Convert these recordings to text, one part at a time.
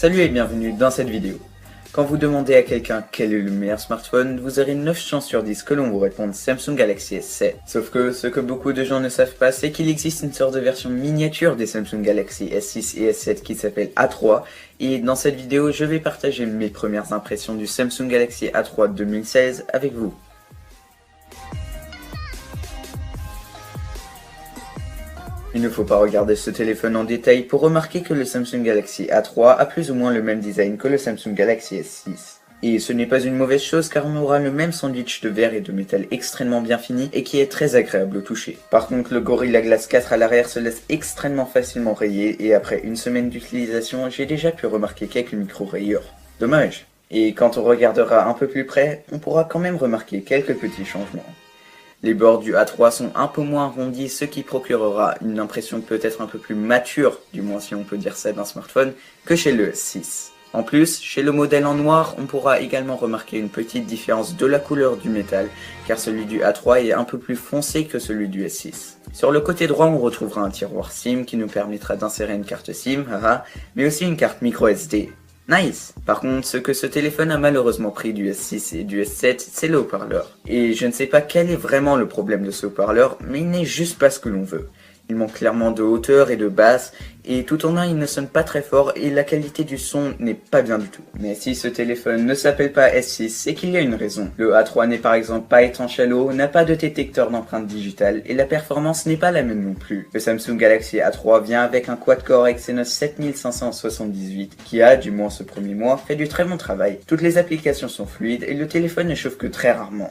Salut et bienvenue dans cette vidéo. Quand vous demandez à quelqu'un quel est le meilleur smartphone, vous aurez 9 chances sur 10 que l'on vous réponde Samsung Galaxy S7. Sauf que ce que beaucoup de gens ne savent pas, c'est qu'il existe une sorte de version miniature des Samsung Galaxy S6 et S7 qui s'appelle A3. Et dans cette vidéo, je vais partager mes premières impressions du Samsung Galaxy A3 2016 avec vous. Il ne faut pas regarder ce téléphone en détail pour remarquer que le Samsung Galaxy A3 a plus ou moins le même design que le Samsung Galaxy S6. Et ce n'est pas une mauvaise chose car on aura le même sandwich de verre et de métal extrêmement bien fini et qui est très agréable au toucher. Par contre, le Gorilla Glass 4 à l'arrière se laisse extrêmement facilement rayer et après une semaine d'utilisation, j'ai déjà pu remarquer quelques micro-rayures. Dommage. Et quand on regardera un peu plus près, on pourra quand même remarquer quelques petits changements. Les bords du A3 sont un peu moins arrondis, ce qui procurera une impression peut-être un peu plus mature, du moins si on peut dire ça d'un smartphone, que chez le S6. En plus, chez le modèle en noir, on pourra également remarquer une petite différence de la couleur du métal, car celui du A3 est un peu plus foncé que celui du S6. Sur le côté droit, on retrouvera un tiroir SIM qui nous permettra d'insérer une carte SIM, mais aussi une carte micro SD. Nice! Par contre, ce que ce téléphone a malheureusement pris du S6 et du S7, c'est le haut-parleur. Et je ne sais pas quel est vraiment le problème de ce haut-parleur, mais il n'est juste pas ce que l'on veut. Il manque clairement de hauteur et de basse, et tout en un il ne sonne pas très fort et la qualité du son n'est pas bien du tout. Mais si ce téléphone ne s'appelle pas S6, c'est qu'il y a une raison. Le A3 n'est par exemple pas étanche à l'eau, n'a pas de détecteur d'empreinte digitale et la performance n'est pas la même non plus. Le Samsung Galaxy A3 vient avec un quad-core Exynos 7578 qui a, du moins ce premier mois, fait du très bon travail. Toutes les applications sont fluides et le téléphone ne chauffe que très rarement.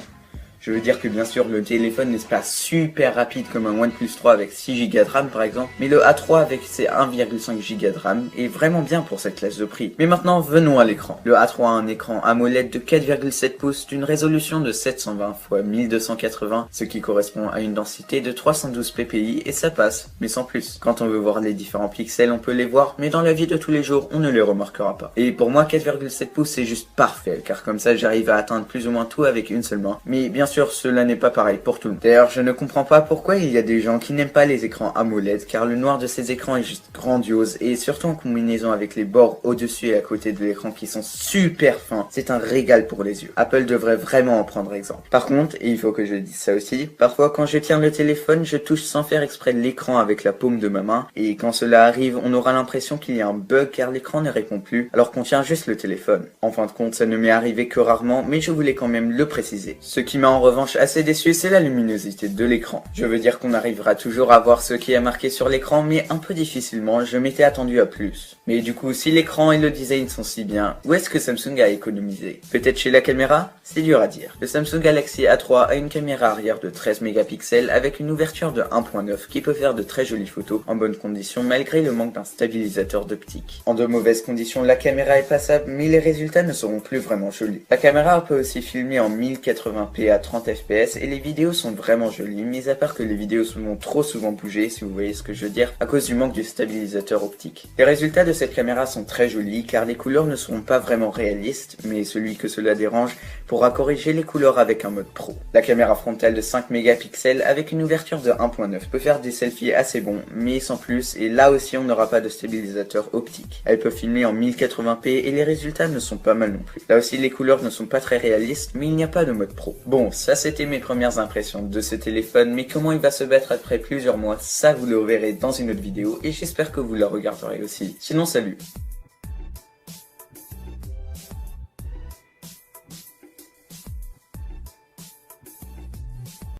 Je veux dire que bien sûr le téléphone n'est pas super rapide comme un OnePlus 3 avec 6Go de RAM par exemple, mais le A3 avec ses 1,5Go de RAM est vraiment bien pour cette classe de prix. Mais maintenant venons à l'écran. Le A3 a un écran AMOLED de 4,7 pouces d'une résolution de 720 x 1280, ce qui correspond à une densité de 312 ppi et ça passe, mais sans plus. Quand on veut voir les différents pixels on peut les voir, mais dans la vie de tous les jours on ne les remarquera pas. Et pour moi 4,7 pouces c'est juste parfait, car comme ça j'arrive à atteindre plus ou moins tout avec une seule main. Mais bien sûr, cela n'est pas pareil pour tout le monde. D'ailleurs, je ne comprends pas pourquoi il y a des gens qui n'aiment pas les écrans AMOLED, car le noir de ces écrans est juste grandiose, et surtout en combinaison avec les bords au-dessus et à côté de l'écran qui sont super fins, c'est un régal pour les yeux. Apple devrait vraiment en prendre exemple. Par contre, et il faut que je dise ça aussi, parfois quand je tiens le téléphone, je touche sans faire exprès l'écran avec la paume de ma main, et quand cela arrive, on aura l'impression qu'il y a un bug car l'écran ne répond plus, alors qu'on tient juste le téléphone. En fin de compte, ça ne m'est arrivé que rarement, mais je voulais quand même le préciser. Ce qui m'a en revanche assez déçu, c'est la luminosité de l'écran. Je veux dire qu'on arrivera toujours à voir ce qui est marqué sur l'écran, mais un peu difficilement, je m'étais attendu à plus. Mais du coup, si l'écran et le design sont si bien, où est-ce que Samsung a économisé? Peut-être chez la caméra? C'est dur à dire. Le Samsung Galaxy A3 a une caméra arrière de 13 mégapixels avec une ouverture de 1.9 qui peut faire de très jolies photos en bonne condition malgré le manque d'un stabilisateur d'optique. En de mauvaises conditions, la caméra est passable, mais les résultats ne seront plus vraiment jolis. La caméra peut aussi filmer en 1080p à 30 fps et les vidéos sont vraiment jolies, mis à part que les vidéos vont trop souvent bouger, si vous voyez ce que je veux dire, à cause du manque du stabilisateur optique. Les résultats de cette caméra sont très jolis car les couleurs ne seront pas vraiment réalistes, mais celui que cela dérange pourra corriger les couleurs avec un mode pro. La caméra frontale de 5 mégapixels avec une ouverture de 1.9 peut faire des selfies assez bons, mais sans plus, et là aussi on n'aura pas de stabilisateur optique. Elle peut filmer en 1080p et les résultats ne sont pas mal non plus. Là aussi les couleurs ne sont pas très réalistes, mais il n'y a pas de mode pro. Bon, ça c'était mes premières impressions de ce téléphone, mais comment il va se battre après plusieurs mois, ça vous le verrez dans une autre vidéo, et j'espère que vous la regarderez aussi. Sinon salut!